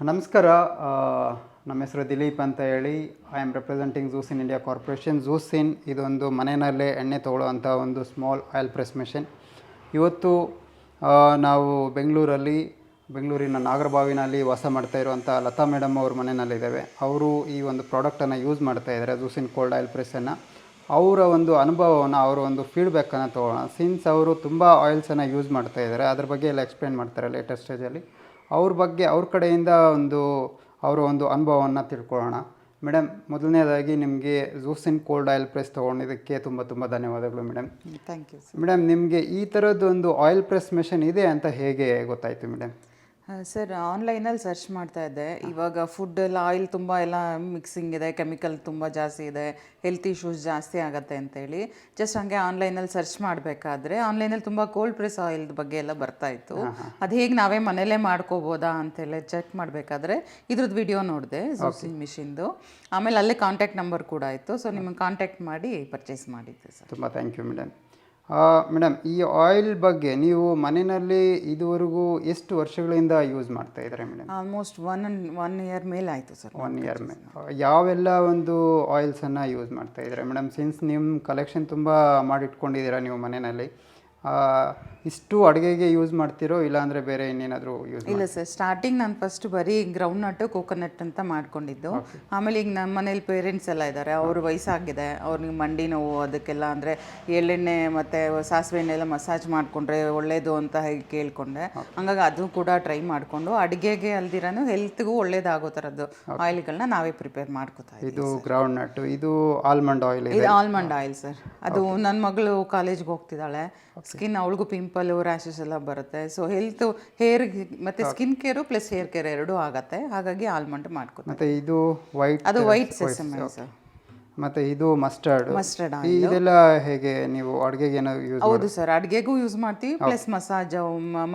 ನಮಸ್ಕಾರ. ನಮ್ಮ ಹೆಸರು ದಿಲೀಪ್ ಅಂತ ಹೇಳಿ. I am representing ZUCIN India corporation. ZUCIN ಇದೊಂದು ಮನೆಯಲ್ಲೇ ಎಣ್ಣೆ ತೊಗೊಳ್ಳೋವಂಥ ಒಂದು ಸ್ಮಾಲ್ ಆಯಿಲ್ ಪ್ರೆಸ್ ಮೆಷಿನ್. ಇವತ್ತು ನಾವು ಬೆಂಗಳೂರಿನ ನಾಗರಬಾವಿನಲ್ಲಿ ವಾಸ ಮಾಡ್ತಾ ಇರುವಂಥ ಲತಾ ಮೇಡಮ್ ಅವ್ರ ಮನೆಯಲ್ಲಿದ್ದೇವೆ. ಅವರು ಈ ಒಂದು ಪ್ರಾಡಕ್ಟನ್ನು ಯೂಸ್ ಮಾಡ್ತಾಯಿದ್ದಾರೆ, ZUCIN ಕೋಲ್ಡ್ ಆಯಿಲ್ ಪ್ರೆಸ್ಸನ್ನು. ಅವರ ಒಂದು ಅನುಭವವನ್ನು, ಅವರ ಒಂದು ಫೀಡ್ಬ್ಯಾಕನ್ನು ತೊಗೊಳ್ಳೋಣ. ಸಿನ್ಸ್ ಅವರು ತುಂಬ ಆಯಿಲ್ಸನ್ನು ಯೂಸ್ ಮಾಡ್ತಾಯಿದ್ದಾರೆ, ಅದ್ರ ಬಗ್ಗೆ ಎಲ್ಲ ಎಕ್ಸ್ಪ್ಲೇನ್ ಮಾಡ್ತಾರೆ ಲೇಟೆಸ್ಟ್ ಸ್ಟೇಜಲ್ಲಿ. ಅವ್ರ ಕಡೆಯಿಂದ ಅವರ ಒಂದು ಅನುಭವವನ್ನು ತಿಳ್ಕೊಳ್ಳೋಣ. ಮೇಡಮ್, ಮೊದಲನೇದಾಗಿ ನಿಮಗೆ ZUCIN ಕೋಲ್ಡ್ ಆಯಿಲ್ ಪ್ರೆಸ್ ತೊಗೊಂಡಿದ್ದಕ್ಕೆ ತುಂಬ ಧನ್ಯವಾದಗಳು ಮೇಡಮ್. Thank you. ಮೇಡಮ್, ನಿಮಗೆ ಈ ಥರದ್ದು ಒಂದು ಆಯಿಲ್ ಪ್ರೆಸ್ ಮೆಷಿನ್ ಇದೆ ಅಂತ ಹೇಗೆ ಗೊತ್ತಾಯಿತು ಮೇಡಮ್? ಸರ್, ಆನ್ಲೈನಲ್ಲಿ ಸರ್ಚ್ ಮಾಡ್ತಾ ಇದ್ದೆ. ಇವಾಗ ಫುಡ್ ಎಲ್ಲ ಆಯಿಲ್ ತುಂಬ ಎಲ್ಲ ಮಿಕ್ಸಿಂಗ್ ಇದೆ, ಕೆಮಿಕಲ್ ತುಂಬ ಜಾಸ್ತಿ ಇದೆ, ಹೆಲ್ತ್ ಇಶ್ಯೂಸ್ ಜಾಸ್ತಿ ಆಗುತ್ತೆ ಅಂತೇಳಿ ಜಸ್ಟ್ ಹಂಗೆ ಆನ್ಲೈನಲ್ಲಿ ಸರ್ಚ್ ಮಾಡಬೇಕಾದ್ರೆ ಆನ್ಲೈನಲ್ಲಿ ತುಂಬ ಕೋಲ್ಡ್ ಪ್ರೆಸ್ ಆಯಿಲ್ ಬಗ್ಗೆ ಎಲ್ಲ ಬರ್ತಾಯಿತ್ತು. ಅದು ಹೇಗೆ ನಾವೇ ಮನೇಲೇ ಮಾಡ್ಕೋಬೋದಾ ಅಂತೆಲ್ಲ ಚೆಕ್ ಮಾಡಬೇಕಾದ್ರೆ ಇದ್ರದ್ದು ವಿಡಿಯೋ ನೋಡಿದೆ ZUCIN ಮಿಷಿನ್ದು. ಆಮೇಲೆ ಅಲ್ಲೇ ಕಾಂಟ್ಯಾಕ್ಟ್ ನಂಬರ್ ಕೂಡ ಆಯಿತು. ಸೊ ನಿಮಗೆ ಕಾಂಟ್ಯಾಕ್ಟ್ ಮಾಡಿ ಪರ್ಚೇಸ್ ಮಾಡಿದ್ದೆ ಸರ್. ತುಂಬ ಥ್ಯಾಂಕ್ ಯು ಮೇಡಮ್. ಮೇಡಮ್, ಈ ಆಯಿಲ್ ಬಗ್ಗೆ ನೀವು ಮನೆಯಲ್ಲಿ ಇದುವರೆಗೂ ಎಷ್ಟು ವರ್ಷಗಳಿಂದ ಯೂಸ್ ಮಾಡ್ತಾ ಇದ್ದಾರೆ ಮೇಡಮ್? ಆಲ್ಮೋಸ್ಟ್ ಒನ್ ಇಯರ್ ಮೇಲೆ ಆಯಿತು ಸರ್. 1 ಇಯರ್ ಮೇಲೆ. ಯಾವೆಲ್ಲ ಒಂದು ಆಯಿಲ್ಸನ್ನು ಯೂಸ್ ಮಾಡ್ತಾ ಇದ್ದಾರೆ ಮೇಡಮ್? ಸಿನ್ಸ್ ನಿಮ್ಮ ಕಲೆಕ್ಷನ್ ತುಂಬ ಮಾಡಿಟ್ಕೊಂಡಿದ್ದೀರಾ ನೀವು ಮನೆಯಲ್ಲಿ, ಇಷ್ಟು ಅಡುಗೆಗೆ ಯೂಸ್ ಮಾಡ್ತಿರೋ ಇಲ್ಲಾಂದರೆ ಬೇರೆ ಇನ್ನೇನಾದರೂ ಯೂಸ್? ಇಲ್ಲ ಸರ್, ಸ್ಟಾರ್ಟಿಂಗ್ ನಾನು ಫಸ್ಟ್ ಬರೀ ಗ್ರೌಂಡ್ ನಟ್ಟು ಕೋಕೋನಟ್ ಅಂತ ಮಾಡ್ಕೊಂಡಿದ್ದು. ಆಮೇಲೆ ಈಗ ನಮ್ಮ ಮನೇಲಿ ಪೇರೆಂಟ್ಸ್ ಎಲ್ಲ ಇದ್ದಾರೆ, ಅವರು ವಯಸ್ಸಾಗಿದೆ, ಅವ್ರಿಗೆ ಮಂಡಿ ನೋವು ಅದಕ್ಕೆಲ್ಲ ಅಂದರೆ ಎಳ್ಳೆಣ್ಣೆ ಮತ್ತು ಸಾಸಿವೆ ಎಣ್ಣೆ ಎಲ್ಲ ಮಸಾಜ್ ಮಾಡಿಕೊಂಡ್ರೆ ಒಳ್ಳೇದು ಅಂತ ಹೇಗೆ ಕೇಳಿಕೊಂಡೆ. ಹಂಗಾಗಿ ಅದು ಕೂಡ ಟ್ರೈ ಮಾಡಿಕೊಂಡು ಅಡುಗೆಗೆ ಅಲ್ದಿರಾನು ಹೆಲ್ತ್ಗೂ ಒಳ್ಳೇದಾಗೋ ಥರದ್ದು ಆಯಿಲ್ಗಳನ್ನ ನಾವೇ ಪ್ರಿಪೇರ್ ಮಾಡ್ಕೋತಾ ಇದ್ದೀವಿ. ಇದು ಗ್ರೌಂಡ್ ನಟ್ಟು, ಇದು ಆಲ್ಮಂಡ್ ಆಯಿಲ್. ಇದು ಆಲ್ಮಂಡ್ ಆಯಿಲ್ ಸರ್. ಅದು ನನ್ನ ಮಗಳು ಕಾಲೇಜ್ಗೆ ಹೋಗ್ತಿದ್ದಾಳೆ, ಸ್ಕಿನ್ ಅವಳಿಗೂ ಪಿಂಪಲ್ ರ್ಯಾಷಸ್ ಎಲ್ಲ ಬರುತ್ತೆ. ಸೊ ಹೆಲ್ತ್, ಹೇರ್ ಮತ್ತು skin care plus hair care ಎರಡೂ ಆಗುತ್ತೆ. ಹಾಗಾಗಿ ಆಲ್ಮಂಡ್ ಮಾಡ್ಕೊತಾರೆ. ಮತ್ತು ಇದು ವೈಟ್, ಅದು ವೈಟ್ ಸೆಸಮೆ ಸರ್. ಮತ್ತು ಇದು ಮಸ್ಟರ್ಡ್ ಆಯಿಲ್. ಇದೆಲ್ಲ ಹೇಗೆ ನೀವು ಅಡುಗೆಗೆ ಏನೋ ಯೂಸ್? ಹೌದು ಸರ್, ಅಡುಗೆಗೂ ಯೂಸ್ ಮಾಡ್ತೀವಿ, ಪ್ಲಸ್ ಮಸಾಜ್,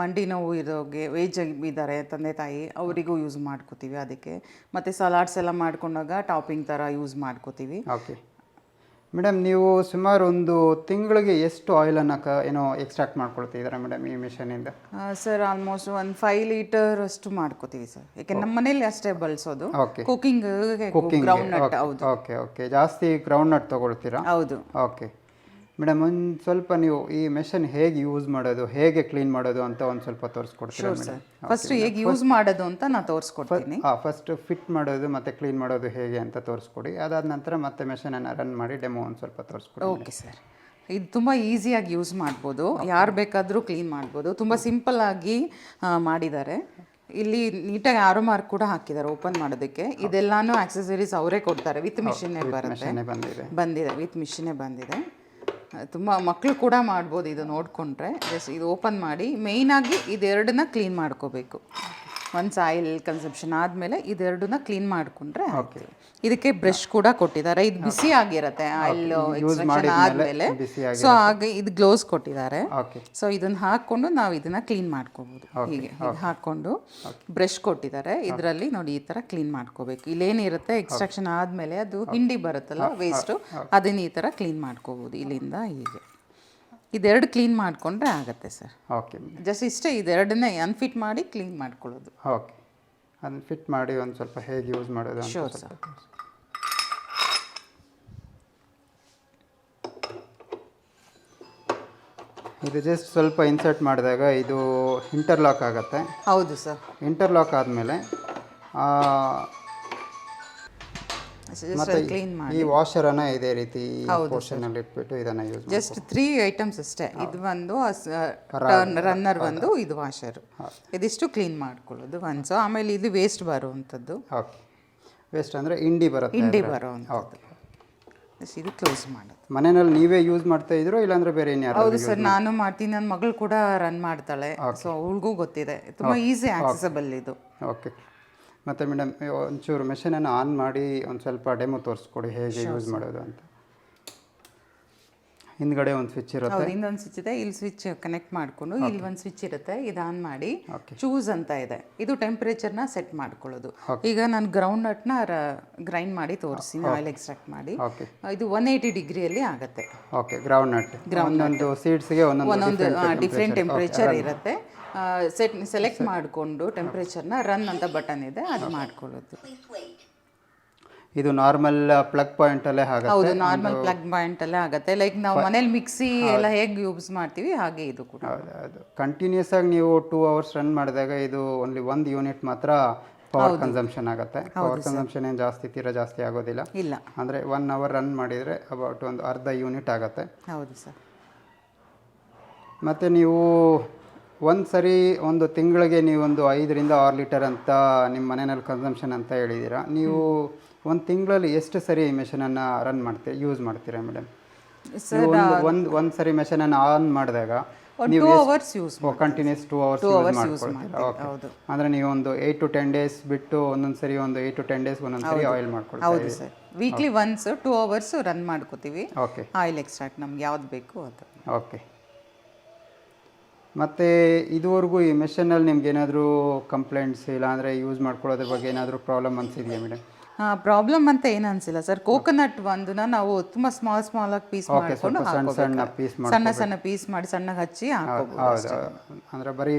ಮಂಡಿ ನೋವು ಇರೋಗೆ ವೇಜ್ ಇದ್ದಾರೆ ತಂದೆ ತಾಯಿ, ಅವರಿಗೂ ಯೂಸ್ ಮಾಡ್ಕೋತೀವಿ ಅದಕ್ಕೆ. ಮತ್ತು ಸಲಾಡ್ಸ್ ಎಲ್ಲ ಮಾಡ್ಕೊಂಡಾಗ ಟಾಪಿಂಗ್ ಥರ ಯೂಸ್ ಮಾಡ್ಕೋತೀವಿ. ಓಕೆ ಮೇಡಮ್, ನೀವು ಸುಮಾರು ಒಂದು ತಿಂಗಳಿಗೆ ಎಷ್ಟು ಆಯಿಲನ್ನು ಏನೋ ಎಕ್ಸ್ಟ್ರಾಕ್ಟ್ ಮಾಡ್ಕೊಳ್ತಿದ್ದೀರಾ ಮೇಡಮ್ ಈ ಮಿಷನಿಂದ? ಸರ್, ಆಲ್ಮೋಸ್ಟ್ ಒಂದು 5 ಲೀಟರ್ ಅಷ್ಟು ಮಾಡ್ಕೋತೀವಿ ಸರ್. ಯಾಕೆ ನಮ್ಮ ಮನೇಲಿ ಅಷ್ಟೇ ಬಳಸೋದು. Cooking ground nut. ಹೌದು. ಓಕೆ ಜಾಸ್ತಿ ಗ್ರೌಂಡ್ ನಟ್ ತೊಗೊಳ್ತೀರಾ? ಹೌದು. ಓಕೆ ಮೇಡಮ್, ಒಂದು ಸ್ವಲ್ಪ ನೀವು ಈ ಮೆಷಿನ್ ಹೇಗೆ ಯೂಸ್ ಮಾಡೋದು, ಹೇಗೆ ಕ್ಲೀನ್ ಮಾಡೋದು ಅಂತ ಒಂದು ಸ್ವಲ್ಪ ತೋರಿಸ್ಕೊಡ್ತೀರಾ ಮೇಡಮ್? ಫಸ್ಟ್ ಹೇಗೆ ಯೂಸ್ ಮಾಡೋದು ಅಂತ ನಾನು ತೋರಿಸ್ಕೊಡ್ತೀನಿ. ಫಸ್ಟ್ ಫಿಟ್ ಮಾಡೋದು ಮತ್ತು ಕ್ಲೀನ್ ಮಾಡೋದು ಹೇಗೆ ಅಂತ ತೋರಿಸ್ಕೊಡಿ. ಅದಾದ ನಂತರ ಮತ್ತೆ ಮೆಷಿನನ್ನು ರನ್ ಮಾಡಿ ಡೆಮೋ ಒಂದು ಸ್ವಲ್ಪ ತೋರಿಸ್ಕೊಡಿ. Okay sir. ಇದು ತುಂಬ ಈಸಿಯಾಗಿ ಯೂಸ್ ಮಾಡ್ಬೋದು, ಯಾರು ಬೇಕಾದರೂ ಕ್ಲೀನ್ ಮಾಡ್ಬೋದು. ತುಂಬ ಸಿಂಪಲ್ಲಾಗಿ ಮಾಡಿದ್ದಾರೆ. ಇಲ್ಲಿ ನೀಟಾಗಿ ಆರೋ ಮಾರ್ಕ್ ಕೂಡ ಹಾಕಿದ್ದಾರೆ ಓಪನ್ ಮಾಡೋದಕ್ಕೆ. ಇದೆಲ್ಲಾನು ಆಕ್ಸೆಸರೀಸ್ ಅವರೇ ಕೊಡ್ತಾರೆ, ವಿತ್ ಮಿಷಿನ್ನೇ ಬಂದಿದೆ, ವಿತ್ ಮಿಷಿನ್ನೇ ಬಂದಿದೆ. ತುಂಬ ಮಕ್ಕಳು ಕೂಡ ಮಾಡ್ಬೋದು ಇದು ನೋಡಿಕೊಂಡ್ರೆ. ಜಸ್ಟ್ ಇದು ಓಪನ್ ಮಾಡಿ ಮೇಯ್ನಾಗಿ ಇದೆರಡನ್ನ ಕ್ಲೀನ್ ಮಾಡ್ಕೋಬೇಕು. ಒನ್ಸ್ ಆಯಿಲ್ ಕನ್ಸಂಪ್ಷನ್ ಆದಮೇಲೆ ಇದೆರಡನ್ನ ಕ್ಲೀನ್ ಮಾಡಿಕೊಂಡ್ರೆ ಆಗ್ತದೆ. ಇದಕ್ಕೆ ಬ್ರಷ್ ಕೂಡ ಕೊಟ್ಟಿದ್ದಾರೆ. ಇದು ಬಿಸಿ ಆಗಿರುತ್ತೆ ಆಯಿಲ್ ಎಕ್ಸ್ಟ್ರಾಕ್ಷನ್ ಆದಮೇಲೆ. ಸೊ ಹಾಗೆ ಇದು ಗ್ಲೋವ್ಸ್ ಕೊಟ್ಟಿದ್ದಾರೆ. ಸೊ ಇದನ್ನು ಹಾಕ್ಕೊಂಡು ನಾವು ಇದನ್ನು ಕ್ಲೀನ್ ಮಾಡ್ಕೋಬೋದು. ಹೀಗೆ ಹಾಕ್ಕೊಂಡು ಬ್ರಷ್ ಕೊಟ್ಟಿದ್ದಾರೆ. ಇದರಲ್ಲಿ ನೋಡಿ ಈ ಥರ ಕ್ಲೀನ್ ಮಾಡ್ಕೋಬೇಕು. ಇಲ್ಲೇನಿರುತ್ತೆ ಎಕ್ಸ್ಟ್ರಾಕ್ಷನ್ ಆದಮೇಲೆ ಅದು ಹಿಂಡಿ ಬರುತ್ತಲ್ಲ ವೇಸ್ಟು, ಅದನ್ನು ಈ ಥರ ಕ್ಲೀನ್ ಮಾಡ್ಕೋಬೋದು ಇಲ್ಲಿಂದ ಹೀಗೆ. ಇದೆರಡು ಕ್ಲೀನ್ ಮಾಡಿಕೊಂಡ್ರೆ ಆಗುತ್ತೆ ಸರ್. ಓಕೆ, ಜಸ್ಟ್ ಇಷ್ಟೇ, ಇದೆರಡನ್ನೇ ಅನ್ಫಿಟ್ ಮಾಡಿ ಕ್ಲೀನ್ ಮಾಡ್ಕೊಳ್ಳೋದು. ಓಕೆ, ಅದನ್ನು ಫಿಟ್ ಮಾಡಿ ಒಂದು ಸ್ವಲ್ಪ ಹೇಗೆ ಯೂಸ್ ಮಾಡೋದು ಅಂತ. Sure sir. ಇದು ಜಸ್ಟ್ ಸ್ವಲ್ಪ ಇನ್ಸರ್ಟ್ ಮಾಡಿದಾಗ ಇದು ಇಂಟರ್ಲಾಕ್ ಆಗುತ್ತೆ. ಹೌದು ಸರ್. ಇಂಟರ್ಲಾಕ್ ಆದಮೇಲೆ ಈ ವಾಷರನ್ನು ಇದೇ ರೀತಿ ಪೋರ್ಷನಲ್ಲಿ ಇಟ್ಬಿಟ್ಟು ಇದನ್ನು ಯೂಸ್ ಜಸ್ಟ್ 3 ಐಟಮ್ಸ್ ಅಷ್ಟೇ. ಇದು ಒಂದು ರನ್ನರ್, ಒಂದು ಇದು ವಾಷರು, ಇದಿಷ್ಟು ಕ್ಲೀನ್ ಮಾಡ್ಕೊಳ್ಳೋದು ಒನ್ಸು. ಆಮೇಲೆ ಇದು ವೇಸ್ಟ್ ಬರುವಂಥದ್ದು. ಓಕೆ, ವೇಸ್ಟ್ ಅಂದರೆ ಇಂಡಿ ಬರುವಂಥದ್ದು. ಇದು ಕ್ಲೋಸ್ ಮಾಡೋದು. ಮನೆಯಲ್ಲಿ ನೀವೇ ಯೂಸ್ ಮಾಡ್ತಾ ಇದ್ರು ಇಲ್ಲಾಂದ್ರೆ ಬೇರೆ ಇನ್ಯಾರು? ಹೌದು ಸರ್, ನಾನು ಮಾಡ್ತೀನಿ, ನನ್ನ ಮಗಳು ಕೂಡ ರನ್ ಮಾಡ್ತಾಳೆ. ಸೊ ಅವಳಿಗೂ ಗೊತ್ತಿದೆ, ತುಂಬ ಈಸಿ ಆಕ್ಸೆಸಬಲ್ ಇದು. ಓಕೆ, ಮತ್ತು ಮೇಡಮ್ ಒಂಚೂರು ಮೆಷಿನನ್ನು ಆನ್ ಮಾಡಿ ಒಂದು ಸ್ವಲ್ಪ ಡೆಮೋ ತೋರಿಸ್ಕೊಡಿ ಹೇಗೆ ಯೂಸ್ ಮಾಡೋದು ಅಂತ. ಹಿಂದ್ಗಡೆ ಒಂದು ಸ್ವಿಚ್ ಇರುತ್ತೆ. ಹೌದು, ಇನ್ನೊಂದು ಸ್ವಿಚ್ ಇದೆ. ಇಲ್ಲಿ ಸ್ವಿಚ್ ಕನೆಕ್ಟ್ ಮಾಡಿಕೊಂಡು ಇಲ್ಲಿ ಒಂದು ಸ್ವಿಚ್ ಇರುತ್ತೆ, ಇದು ಆನ್ ಮಾಡಿ ಚೂಸ್ ಅಂತ ಇದೆ, ಇದು ಟೆಂಪ್ರೇಚರ್ನ ಸೆಟ್ ಮಾಡ್ಕೊಳ್ಳೋದು. ಈಗ ನಾನು ಗ್ರೌಂಡ್ ನಟ್ನ ಗ್ರೈಂಡ್ ಮಾಡಿ ತೋರಿಸ್ತೀನಿ, ಆಯಿಲ್ ಎಕ್ಸ್ಟ್ರಾಕ್ಟ್ ಮಾಡಿ. ಇದು 180 ಡಿಗ್ರಿಯಲ್ಲಿ ಆಗುತ್ತೆ. ಓಕೆ, ಗ್ರೌಂಡ್ ನಟ್ ಒಂದೊಂದು ಸೀಡ್ಸ್ಗೆ ಒಂದೊಂದು ಡಿಫ್ರೆಂಟ್ ಟೆಂಪ್ರೇಚರ್ ಇರುತ್ತೆ. ಸೆಲೆಕ್ಟ್ ಮಾಡಿಕೊಂಡು ಟೆಂಪ್ರೇಚರ್ನ ರನ್ ಅಂತ ಬಟನ್ ಇದೆ, ಅದು ಮಾಡ್ಕೊಳ್ಳೋದು. ಇದು ನಾರ್ಮಲ್ ಪ್ಲಗ್ ಪಾಯಿಂಟ್ ಅಲ್ಲೇ ಆಗುತ್ತೆ. ಹೌದು, ನಾರ್ಮಲ್ ಪ್ಲಗ್ ಪಾಯಿಂಟ್ ಅಲ್ಲೇ ಆಗುತ್ತೆ. ಲೈಕ್ ನಾವು ಮನೇಲಿ ಮಿಕ್ಸಿ ಎಲ್ಲ ಹೇಗೆ ಯೂಸ್ ಮಾಡ್ತೀವಿ ಹಾಗೆ ಇದು ಕೂಡ. ಹೌದು, ಕಂಟಿನ್ಯೂಸ್ ಆಗಿ ನೀವು 2 ಅವರ್ಸ್ ರನ್ ಮಾಡಿದಾಗ ಇದು ಓನ್ಲಿ 1 ಯೂನಿಟ್ ಮಾತ್ರ ಪವರ್ ಕನ್ಸಂಪ್ಷನ್ ಆಗುತ್ತೆ. ಪವರ್ ಕನ್ಸಂಪ್ಷನ್ ಏನು ಜಾಸ್ತಿ ಆಗೋದಿಲ್ಲ. ಇಲ್ಲ, ಅಂದರೆ 1 ಅವರ್ ರನ್ ಮಾಡಿದರೆ ಅಬೌಟ್ ಒಂದು ಅರ್ಧ ಯೂನಿಟ್ ಆಗುತ್ತೆ. ಹೌದು ಸರ್. ಮತ್ತು ನೀವು ಒಂದು ಸರಿ ಒಂದು ತಿಂಗಳಿಗೆ ನೀವೊಂದು 5 ರಿಂದ 6 ಲೀಟರ್ ಅಂತ ನಿಮ್ಮ ಮನೆಯಲ್ಲಿ ಕನ್ಸಂಪ್ಷನ್ ಅಂತ ಹೇಳಿದ್ದೀರಾ. ನೀವು ಒಂದು ತಿಂಗಳಲ್ಲಿ ಎಷ್ಟು ಸರಿ ಈ ಮೆಷಿನನ್ನು ಯೂಸ್ ಮಾಡ್ತೀರಾ ಮೇಡಮ್? ಒಂದು ಸರಿ ಮೆಷಿನನ್ನು ಆನ್ ಮಾಡಿದಾಗ ನೀವು 2 hours use continuous 2 hours use ಮಾಡ್ಕೊಳ್ತೀರಾ? ಓಕೆ. ಅಂದರೆ ನೀವು ಒಂದು 8 to 10 ಡೇಸ್ ಬಿಟ್ಟು ಒಂದೊಂದು ಸರಿ ಒಂದು 8 to 10 ಡೇಸ್ ಒಂದೊಂದು ಸರಿ ಆಯಿಲ್ ಮಾಡ್ಕೊಳ್ತೀರಾ? ಹೌದು sir, weekly once 2 hours run ಮಾಡ್ಕೋತೀವಿ. ಓಕೆ, ಆಯಿಲ್ ಎಕ್ಸ್ಟ್ರಾಕ್ಟ್ ನಮ್ಗೆ ಯಾವ್ದು ಬೇಕು ಅದು. ಓಕೆ. ಮತ್ತು ಇದುವರೆಗೂ ಈ ಮೆಷಿನಲ್ಲಿ ನಿಮ್ಗೆ ಏನಾದರೂ ಕಂಪ್ಲೇಂಟ್ಸ್ ಇಲ್ಲ ಅಂದರೆ ಯೂಸ್ ಮಾಡ್ಕೊಳ್ಳೋದ್ರ ಬಗ್ಗೆ ಏನಾದರೂ ಪ್ರಾಬ್ಲಮ್ ಅನಿಸಿದೆಯಾ ಮೇಡಮ್? ಪ್ರಾಬ್ಲಮ್ ಅಂತ ಏನು ಅನಿಸಿಲ್ಲ ಸರ್. ಕೋಕೋನಟ್ ಒಂದನ್ನ ನಾವು ತುಂಬ ಸ್ಮಾಲ್ ಆಗಿ ಪೀಸ್ ಮಾಡಿಕೊಂಡು ಸಣ್ಣ ಪೀಸ್ ಮಾಡಿ ಸಣ್ಣಗೆ ಹಚ್ಚಿ ಹಾಕೋಬಹುದು. ಹೌದು, ಅಂದರೆ ಬರೀ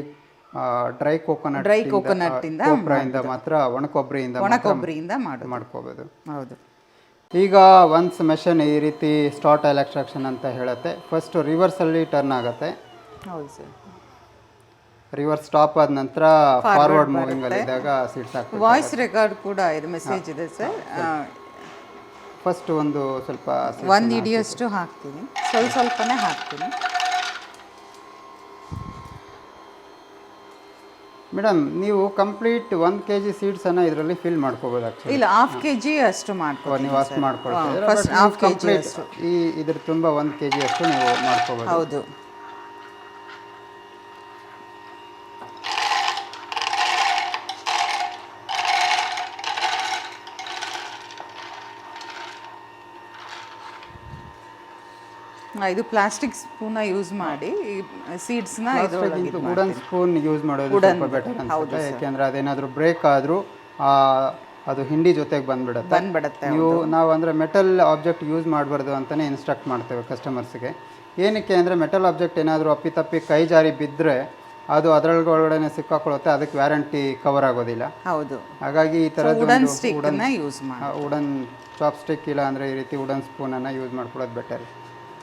ಡ್ರೈ ಕೋಕೋನಟ್ ಇಂದ ಮಾತ್ರ ಒಣ ಕೊಬ್ಬರಿಯಿಂದ ಮಾಡ್ಕೋಬಹುದು. ಹೌದು. ಈಗ ಒನ್ಸ್ ಮೆಷಿನ್ ಈ ರೀತಿ ಸ್ಟಾರ್ಟ್ ಆಯಿಲ್ ಎಕ್ಸ್ಟ್ರಾಕ್ಷನ್ ಅಂತ ಹೇಳುತ್ತೆ, ಫಸ್ಟ್ ರಿವರ್ಸಲ್ಲಿ ಟರ್ನ್ ಆಗುತ್ತೆ. ಹೌದು ಸರ್. ರಿವರ್ಸ್ ಸ್ಟಾಪ್ ಆದ ನಂತರ ಫಾರ್ವರ್ಡ್ ಮೂವಿಂಗ್ ಅಲ್ಲಿ ಇದ್ದಾಗ ಸೀಡ್ಸ್ ಹಾಕ್ತಾರೆ. ವಾಯ್ಸ್ ರೆಕಾರ್ಡ್ ಕೂಡ ಇದು ಮೆಸೇಜ್ ಇದೆ ಸರ್. ಫಸ್ಟ್ ಒಂದು ಸ್ವಲ್ಪ ಒಂದು ಹಿಡಿಯಷ್ಟು ಹಾಕ್ತೀನಿ, ಸ್ವಲ್ಪನೇ ಹಾಕ್ತೀನಿ. ಮೇಡಮ್, ನೀವು ಕಂಪ್ಲೀಟ್ 1 kg ಸೀಡ್ಸನ್ನು ಇದರಲ್ಲಿ ಫಿಲ್ ಮಾಡ್ಕೋಬೋದು. ಆ್ಯಕ್ಚುಲಿ ಇಲ್ಲ, ½ kg ಅಷ್ಟು ಮಾಡ್ಕೊ ನೀವು ಅಷ್ಟು ಮಾಡ್ಕೊಳ್ತೀರಾ. ಫಸ್ಟ್ ½ kg ಅಷ್ಟು ಇದ್ರ ತುಂಬ 1 kg ಅಷ್ಟು ನೀವು ಮಾಡ್ಕೋಬೋದು. ಹೌದು. ಇದು ಪ್ಲಾಸ್ಟಿಕ್ ಸ್ಪೂನ್ ಯೂಸ್ ಮಾಡಿ ಸೀಡ್ಸ್ನ ವುಡನ್ ಸ್ಪೂನ್ ಯೂಸ್ ಮಾಡೋದು ಸ್ವಲ್ಪ ಬೆಟರ್ ಅನ್ಸುತ್ತೆ. ಯಾಕೆಂದರೆ ಅದೇನಾದರೂ ಬ್ರೇಕ್ ಆದರೂ ಅದು ಹಿಂಡಿ ಜೊತೆಗೆ ಬಂದ್ಬಿಡುತ್ತೆ. ನಾವು ಅಂದರೆ ಮೆಟಲ್ ಆಬ್ಜೆಕ್ಟ್ ಯೂಸ್ ಮಾಡಬಾರ್ದು ಅಂತಲೇ ಇನ್ಸ್ಟ್ರಕ್ಟ್ ಮಾಡ್ತೇವೆ ಕಸ್ಟಮರ್ಸ್ಗೆ. ಏನಕ್ಕೆ ಅಂದರೆ ಮೆಟಲ್ ಆಬ್ಜೆಕ್ಟ್ ಏನಾದರೂ ಅಪ್ಪಿತಪ್ಪಿ ಕೈ ಜಾರಿ ಬಿದ್ದರೆ ಅದು ಅದರೊಳಗಡೆ ಸಿಕ್ಕಾಕೊಳ್ಳುತ್ತೆ, ಅದಕ್ಕೆ ವ್ಯಾರಂಟಿ ಕವರ್ ಆಗೋದಿಲ್ಲ. ಹೌದು. ಹಾಗಾಗಿ ಈ ಥರದ್ದು ವುಡನ್ ಚಾಪ್ ಸ್ಟಿಕ್ ಇಲ್ಲ ಅಂದರೆ ಈ ರೀತಿ ವುಡನ್ ಸ್ಪೂನನ್ನು ಯೂಸ್ ಮಾಡ್ಕೊಳ್ಳೋದು ಬೆಟರ್.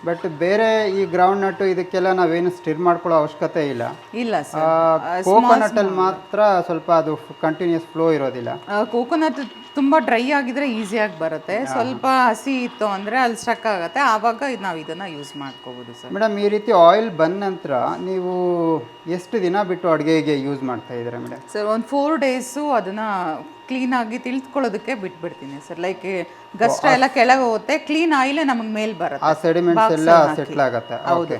ಬಟ್ ಬೇರೆ ಈ ಗ್ರೌಂಡ್ ನಟ್ ಇದಕ್ಕೆಲ್ಲ ನಾವೇನು ಸ್ಟಿರ್ ಮಾಡ್ಕೊಳ್ಳೋ ಅವಶ್ಯಕತೆ ಇಲ್ಲ. ಕೋಕೋನಟ್ ಅಲ್ಲಿ ಮಾತ್ರ ಸ್ವಲ್ಪ ಅದು ಕಂಟಿನ್ಯೂಸ್ ಫ್ಲೋ ಇರೋದಿಲ್ಲ. ಕೋಕೋನಟ್ ತುಂಬ ಡ್ರೈ ಆಗಿದ್ರೆ ಈಸಿಯಾಗಿ ಬರುತ್ತೆ, ಸ್ವಲ್ಪ ಹಸಿ ಇತ್ತು ಅಂದರೆ ಅಲ್ಲಿ ಸ್ಟಕ್ ಆಗುತ್ತೆ, ಆವಾಗ ನಾವು ಇದನ್ನು ಯೂಸ್ ಮಾಡ್ಕೋಬೋದು ಸರ್. ಮೇಡಮ್, ಈ ರೀತಿ ಆಯಿಲ್ ಬಂದ ನಂತರ ನೀವು ಎಷ್ಟು ದಿನ ಬಿಟ್ಟು ಅಡುಗೆಗೆ ಯೂಸ್ ಮಾಡ್ತಾ ಇದ್ದೀರಾ ಮೇಡಮ್? ಸರ್, ಒಂದು 4 ಡೇಸು ಅದನ್ನು ಕ್ಲೀನಾಗಿ ತಿಳಿದುಕೊಳ್ಳೋದಕ್ಕೆ ಬಿಟ್ಬಿಡ್ತೀನಿ ಸರ್. ಲೈಕ್ ಗಸ್ಟ್ ಎಲ್ಲ ಕೆಳಗೆ ಹೋಗುತ್ತೆ, ಕ್ಲೀನ್ ಆಯಿಲ್ ನಮಗೆ ಮೇಲೆ ಬರುತ್ತೆ, ಆ ಸೆಡಿಮೆಂಟ್ಸ್ ಎಲ್ಲ ಸೆಟ್ಲ್ ಆಗುತ್ತೆ. ಓಕೆ.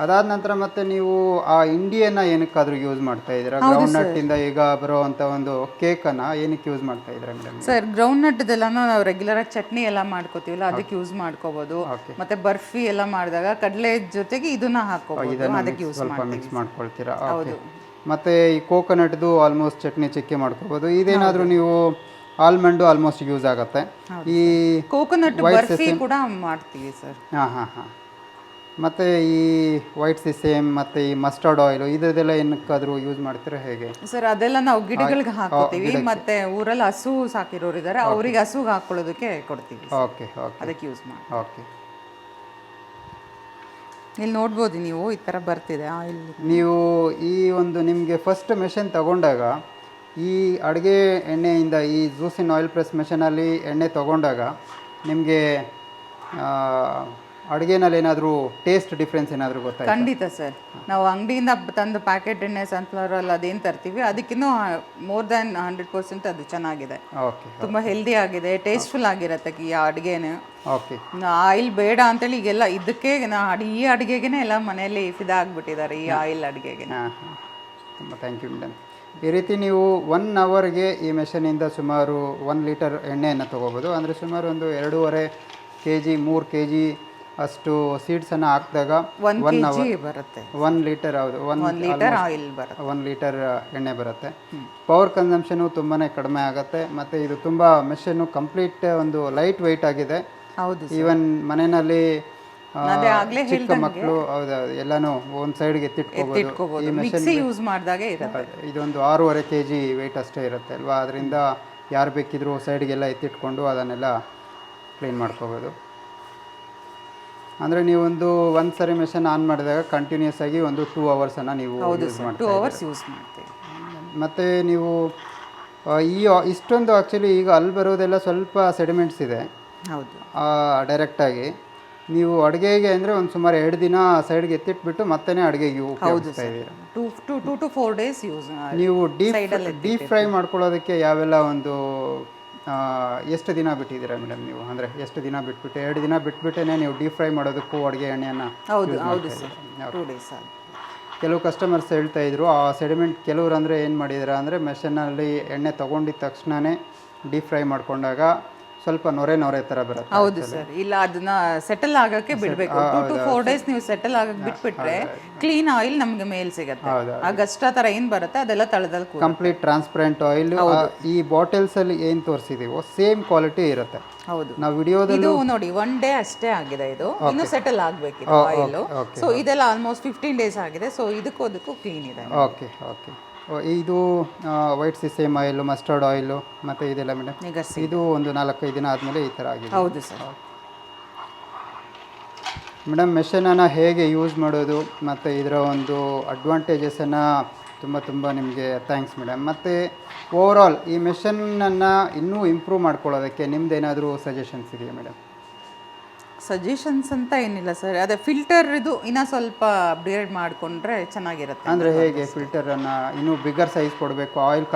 ಅದಾದ ನಂತರ ಮತ್ತೆ ನೀವು ಆ ಇಂಡಿಯನ್ನ ಏನಕ್ಕಾದ್ರೂ ಯೂಸ್ ಮಾಡ್ತಾ ಇದ್ದೀರಾ? ಗ್ರೌಂಡ್ ನಟ್ ಇಂದ ಈಗ ಬರುವಂತ ಒಂದು ಕೇಕನ್ನ ಏನಕ್ಕೆ ಯೂಸ್ ಮಾಡ್ತಾ ಇದ್ದೀರಾ ಮೇಡಮ್? ಸರ್, ಗ್ರೌಂಡ್ ನಟ್ದೆಲ್ಲ ನಾವು ರೆಗ್ಯುಲರ್ ಆಗಿ ಚಟ್ನಿ ಎಲ್ಲ ಮಾಡ್ಕೋತೀವಲ್ಲ, ಅದಕ್ಕೆ ಯೂಸ್ ಮಾಡ್ಕೋಬಹುದು. ಮತ್ತೆ ಬರ್ಫಿ ಎಲ್ಲ ಮಾಡಿದಾಗ ಕಡಲೆ ಜೊತೆಗೆ ಇದನ್ನ ಹಾಕೋಬಹುದು, ಅದಕ್ಕೆ ಯೂಸ್ ಸ್ವಲ್ಪ ಮಿಕ್ಸ್ ಮಾಡ್ಕೊಳ್ತೀರಾ? ಹೌದು. ಮತ್ತೆ ಈ ಕೋಕೋನಟ್ದು ಆಲ್ಮೋಸ್ಟ್ ಚಟ್ನಿ ಚಿಕ್ಕಿ ಮಾಡ್ಕೋಬಹುದು. ಇದೇನಾದ್ರೂ ನೀವು ಆಲ್ಮಂಡ್ ಆಲ್ಮೋಸ್ಟ್ ಯೂಸ್ ಆಗುತ್ತೆ. ಈ ಕೋಕೋನಟ್ ಬರ್ಫಿ ಕೂಡ ಮಾಡ್ತೀವಿ ಸರ್. ಹಾಂ. ಮತ್ತು ಈ ವೈಟ್ ಸಿಸೇಮ್ ಮತ್ತು ಈ ಮಸ್ಟರ್ಡ್ ಆಯಿಲ್ ಇದೆಲ್ಲ ಏನಕ್ಕಾದರೂ ಯೂಸ್ ಮಾಡ್ತೀರಾ ಹೇಗೆ? ಸರ್, ಅದೆಲ್ಲ ನಾವು ಗಿಡಗಳಿಗೆ ಹಾಕೋತೀವಿ. ಮತ್ತೆ ಊರಲ್ಲಿ ಹಸು ಸಾಕಿರೋರು ಇದ್ದಾರೆ, ಅವ್ರಿಗೆ ಹಸುಗೆ ಹಾಕೊಳ್ಳೋದಕ್ಕೆ ಕೊಡ್ತೀವಿ. ಓಕೆ, ಅದಕ್ಕೆ ಯೂಸ್ ಮಾಡಿ. ಓಕೆ. ಇಲ್ಲಿ ನೋಡ್ಬೋದು ನೀವು, ಈ ಥರ ಬರ್ತಿದೆ ಆಯಿಲ್. ನೀವು ಈ ಒಂದು ನಿಮಗೆ ಫಸ್ಟ್ ಮೆಷಿನ್ ತಗೊಂಡಾಗ ಈ ಅಡುಗೆ ಎಣ್ಣೆಯಿಂದ ಈ ZUCIN ಆಯಿಲ್ ಪ್ರೆಸ್ ಮೆಷಿನಲ್ಲಿ ಎಣ್ಣೆ ತೊಗೊಂಡಾಗ ನಿಮಗೆ ಅಡುಗೆನಲ್ಲಿ ಏನಾದರೂ ಟೇಸ್ಟ್ ಡಿಫ್ರೆನ್ಸ್ ಏನಾದರೂ ಗೊತ್ತಾಯ್ತು? ಖಂಡಿತ ಸರ್. ನಾವು ಅಂಗಡಿಯಿಂದ ತಂದು ಪ್ಯಾಕೆಟ್ ಎಣ್ಣೆ ಸನ್ಫ್ಲವರ್ ಆಯಿಲ್ ಅದೇನು ತರ್ತೀವಿ ಅದಕ್ಕಿನ್ನೂ ಮೋರ್ ದ್ಯಾನ್ 100% ಅದು ಚೆನ್ನಾಗಿದೆ. ಓಕೆ. ತುಂಬ ಹೆಲ್ದಿ ಆಗಿದೆ, ಟೇಸ್ಟ್ಫುಲ್ ಆಗಿರುತ್ತೆ ಈ ಅಡುಗೆನೇ. ಓಕೆ. ಆಯಿಲ್ ಬೇಡ ಅಂತೇಳಿ ಈಗೆಲ್ಲ ಇದಕ್ಕೆ ಈ ಅಡುಗೆಗೆ ಎಲ್ಲ ಮನೆಯಲ್ಲಿ ಫಿದಾ ಈ ಆಯಿಲ್ ಅಡುಗೆಗೆ. ತುಂಬ ಥ್ಯಾಂಕ್ ಯು ಮೇಡಮ್. ಈ ರೀತಿ ನೀವು 1 ಅವರ್ಗೆ ಈ ಮೆಷಿನಿಂದ ಸುಮಾರು 1 ಲೀಟರ್ ಎಣ್ಣೆಯನ್ನು ತೊಗೋಬೋದು. ಅಂದರೆ ಸುಮಾರು ಒಂದು 2.5 kg 3 kg ಅಷ್ಟು ಸೀಡ್ಸನ್ನು ಹಾಕಿದಾಗ 1 kg ಬರುತ್ತೆ, 1 ಲೀಟರ್, ಹೌದು 1 ಲೀಟರ್ ಆಯಿಲ್ ಬರುತ್ತೆ, 1 ಲೀಟರ್ ಎಣ್ಣೆ ಬರುತ್ತೆ. ಪವರ್ ಕನ್ಸಂಪ್ಷನು ತುಂಬಾ ಕಡಿಮೆ ಆಗುತ್ತೆ. ಮತ್ತು ಇದು ತುಂಬ ಮೆಷನ್ನು ಕಂಪ್ಲೀಟ್ ಒಂದು ಲೈಟ್ ವೆಯ್ಟ್ ಆಗಿದೆ. ಹೌದು ಈವನ್ ಮನೆಯಲ್ಲಿ ಅದೇ ಆಗಲೇ ಚಿಕ್ಕ ಮಕ್ಕಳು ಹೌದೌದು ಎಲ್ಲನೂ ಒಂದು ಸೈಡ್ಗೆ ಎತ್ತಿಟ್ಕೋಬೋದು. ಈ ಮೆಷಿನ್ ಯೂಸ್ ಮಾಡಿದಾಗೆ ಇರುತ್ತೆ. ಇದೊಂದು 6.5 kg ವೆಯ್ಟ್ ಅಷ್ಟೇ ಇರುತ್ತೆ ಅಲ್ವಾ. ಅದರಿಂದ ಯಾರು ಬೇಕಿದ್ರೂ ಸೈಡ್ಗೆಲ್ಲ ಎತ್ತಿಟ್ಕೊಂಡು ಅದನ್ನೆಲ್ಲ ಕ್ಲೀನ್ ಮಾಡ್ಕೋಬೋದು. ಅಂದರೆ ನೀವೊಂದು ಒಂದು ಸರಿ ಮೆಷಿನ್ ಆನ್ ಮಾಡಿದಾಗ ಕಂಟಿನ್ಯೂಸ್ ಆಗಿ ಒಂದು 2 ಅವರ್ಸನ್ನು ನೀವು ಯೂಸ್ ಮಾಡ್ತೀವಿ. 2 ಅವರ್ಸ್ ಯೂಸ್ ಮಾಡ್ತೀವಿ. ಮತ್ತು ನೀವು ಇಷ್ಟೊಂದು ಆ್ಯಕ್ಚುಲಿ ಈಗ ಅಲ್ಲಿ ಬರೋದೆಲ್ಲ ಸ್ವಲ್ಪ ಸೆಡಿಮೆಂಟ್ಸ್ ಇದೆ. ಹೌದು, ಡೈರೆಕ್ಟಾಗಿ ನೀವು ಅಡುಗೆಗೆ ಅಂದರೆ ಒಂದು ಸುಮಾರು 2 ದಿನ ಸೈಡ್ಗೆ ಎತ್ತಿಟ್ಬಿಟ್ಟು ಮತ್ತೆ ಅಡುಗೆಗೆ ಉಪಯೋಗಿಸ್ತಾ ಇದ್ದೀರಾ. 2 to 4 days ಯೂಸ್. ನೀವು ಡೀಪ್ ಫ್ರೈ ಮಾಡ್ಕೊಳ್ಳೋದಕ್ಕೆ ಯಾವೆಲ್ಲ ಒಂದು ಎಷ್ಟು ದಿನ ಬಿಟ್ಟಿದ್ದೀರಾ ಮೇಡಮ್ ನೀವು? ಅಂದರೆ ಎಷ್ಟು ದಿನ ಬಿಟ್ಬಿಟ್ಟು 2 ದಿನ ಬಿಟ್ಬಿಟ್ಟೇ ನೀವು ಡೀಪ್ ಫ್ರೈ ಮಾಡೋದಕ್ಕೂ ಅಡುಗೆ ಎಣ್ಣೆಯನ್ನು? ಹೌದು ಸರ್, 2 days ಆಗಿ. ಕೆಲವು ಕಸ್ಟಮರ್ಸ್ ಹೇಳ್ತಾ ಇದ್ರು ಆ ಸೆಡಿಮೆಂಟ್, ಕೆಲವರು ಅಂದರೆ ಏನು ಮಾಡಿದಾರೆ ಅಂದರೆ ಮೆಷಿನಲ್ಲಿ ಎಣ್ಣೆ ತೊಗೊಂಡಿದ್ದ ತಕ್ಷಣವೇ ಡೀಪ್ ಫ್ರೈ ಮಾಡ್ಕೊಂಡಾಗ ಸ್ವಲ್ಪ ನೊರೆ ಥರ ಬರುತ್ತೆ. ಹೌದು ಸರ್, ಇಲ್ಲ ಅದನ್ನ ಸೆಟಲ್ ಆಗಕ್ಕೆ ಬಿಡಬೇಕು. 2 to 4 days ನೀವು ಸೆಟಲ್ ಆಗಕ್ಕೆ ಬಿಟ್ಬಿಟ್ರೆ ಕ್ಲೀನ್ ಆಯಿಲ್ ನಮಗೆ ಮೇಲೆ ಸಿಗುತ್ತೆ. ಆ ಗಷ್ಟ ಥರ ಏನು ಬರುತ್ತೆ ಅದೆಲ್ಲ ತಳದಲ್ಲಿ ಕಂಪ್ಲೀಟ್ ಟ್ರಾನ್ಸ್ಪರೆಂಟ್ ಆಯಿಲ್. ಈ ಬಾಟಲ್ಸಲ್ಲಿ ಏನು ತೋರಿಸಿದೀವೋ ಸೇಮ್ ಕ್ವಾಲಿಟಿ ಇರುತ್ತೆ. ಹೌದು, ನಾವು ವಿಡಿಯೋದಲ್ಲಿ ನೋಡಿ 1 day ಅಷ್ಟೇ ಆಗಿದೆ, ಇದು ಇನ್ನು ಸೆಟಲ್ ಆಗಬೇಕಿದೆ ಆಯಿಲ್. ಸೊ ಇದೆಲ್ಲ ಆಲ್ಮೋಸ್ಟ್ 15 days ಆಗಿದೆ. ಸೊ ಇದಕ್ಕೂ ಕ್ಲೀನ್ ಇದೆ. ಓಕೆ. ಇದು ವೈಟ್ ಸಿಸೇಮ್ ಆಯಿಲು, ಮಸ್ಟರ್ಡ್ ಆಯಿಲು ಮತ್ತು ಇದೆಲ್ಲ ಮೇಡಮ್ ಇದು ಒಂದು 4-5 ದಿನ ಆದಮೇಲೆ ಈ ಥರ ಆಗಿದೆ. ಹೌದು ಸರ್. ಮೇಡಮ್ ಮೆಷಿನನ್ನು ಹೇಗೆ ಯೂಸ್ ಮಾಡೋದು ಮತ್ತು ಇದರ ಒಂದು ಅಡ್ವಾಂಟೇಜಸನ್ನು ತುಂಬ ನಿಮಗೆ ಥ್ಯಾಂಕ್ಸ್ ಮೇಡಮ್. ಮತ್ತು ಓವರಾಲ್ ಈ ಮೆಷಿನನ್ನು ಇನ್ನೂ ಇಂಪ್ರೂವ್ ಮಾಡ್ಕೊಳ್ಳೋದಕ್ಕೆ ನಿಮ್ದೇನಾದರೂ ಸಜೆಷನ್ಸ್ ಇದೆಯಾ ಮೇಡಮ್? ಸಜೆಷನ್ಸ್ ಅಂತ ಏನಿಲ್ಲ ಸರ್, ಅದೇ ಫಿಲ್ಟರ್ ಇದು ಇನ್ನೂ ಸ್ವಲ್ಪ ಅಪ್ಗ್ರೇಡ್ ಮಾಡಿಕೊಂಡ್ರೆ ಚೆನ್ನಾಗಿರುತ್ತೆ. ಅಂದರೆ ಹೇಗೆ ಫಿಲ್ಟರನ್ನು ಇನ್ನೂ ಬಿಗ್ಗರ್ ಸೈಜ್ ಕೊಡಬೇಕು? ಆಯಿಲ್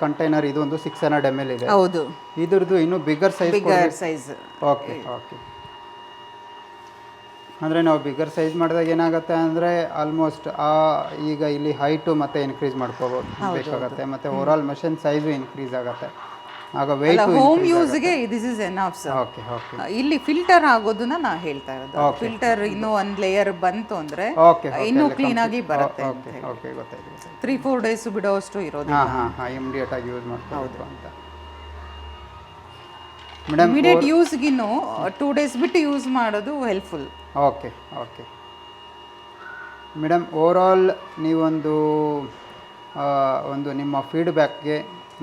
ಕಂಟೈನರ್ ಇದು ಒಂದು 600 ml ಇದೆ. ಹೌದು, ಇದ್ರದ್ದು ಇನ್ನೂ ಬಿಗ್ಗರ್ ಸೈಜ್. ಓಕೆ. ಅಂದರೆ ನಾವು ಬಿಗ್ಗರ್ ಸೈಜ್ ಮಾಡಿದಾಗ ಏನಾಗುತ್ತೆ ಅಂದರೆ ಆಲ್ಮೋಸ್ಟ್ ಈಗ ಇಲ್ಲಿ ಹೈಟು ಮತ್ತೆ ಇನ್ಕ್ರೀಸ್ ಮಾಡ್ಕೋಬೋದು ಬೇಕಾಗುತ್ತೆ. ಮತ್ತು ಓವರಾಲ್ ಮೆಷಿನ್ ಸೈಜು ಇನ್ಕ್ರೀಸ್ ಆಗುತ್ತೆ. ಆಗ ವೆಯ್ಟ್ ಹೋಮ್ ಯೂಸ್ಗೆ this is enough sir. Okay. ಇಲ್ಲಿ ಫಿಲ್ಟರ್ ಆಗೋದನ್ನ ನಾ ಹೇಳ್ತಾ ಇರೋದು. ಫಿಲ್ಟರ್ ಇನ್ನೂ ಒಂದು ಲೇಯರ್ ಬಂತು ಅಂದರೆ ಇನ್ನೂ ಕ್ಲೀನಾಗಿ ಬರುತ್ತೆ. ಓಕೆ, ಗೊತ್ತಾಯ್ತು. 3-4 days ಬಿಡೋಷ್ಟು ಇರೋದು. ಇಮಿಡಿಯೇಟ್ ಆಗಿ ಯೂಸ್ ಮಾಡ್ಬೋದು ಅಂತ ಮೇಡಮ್. ಇಮಿಡಿಯೇಟ್ ಯೂಸ್ಗಿನ್ನು 2 days ಬಿಟ್ಟು ಯೂಸ್ ಮಾಡೋದು ಹೆಲ್ಪ್ಫುಲ್. ಓಕೆ ಮೇಡಮ್, ಓವರಾಲ್ ನೀವೊಂದು ನಿಮ್ಮ ಫೀಡ್ಬ್ಯಾಕ್ಗೆ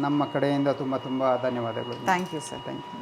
ನಮ್ಮ ಕಡೆಯಿಂದ ತುಂಬ ಧನ್ಯವಾದಗಳು. Thank you sir. Thank you.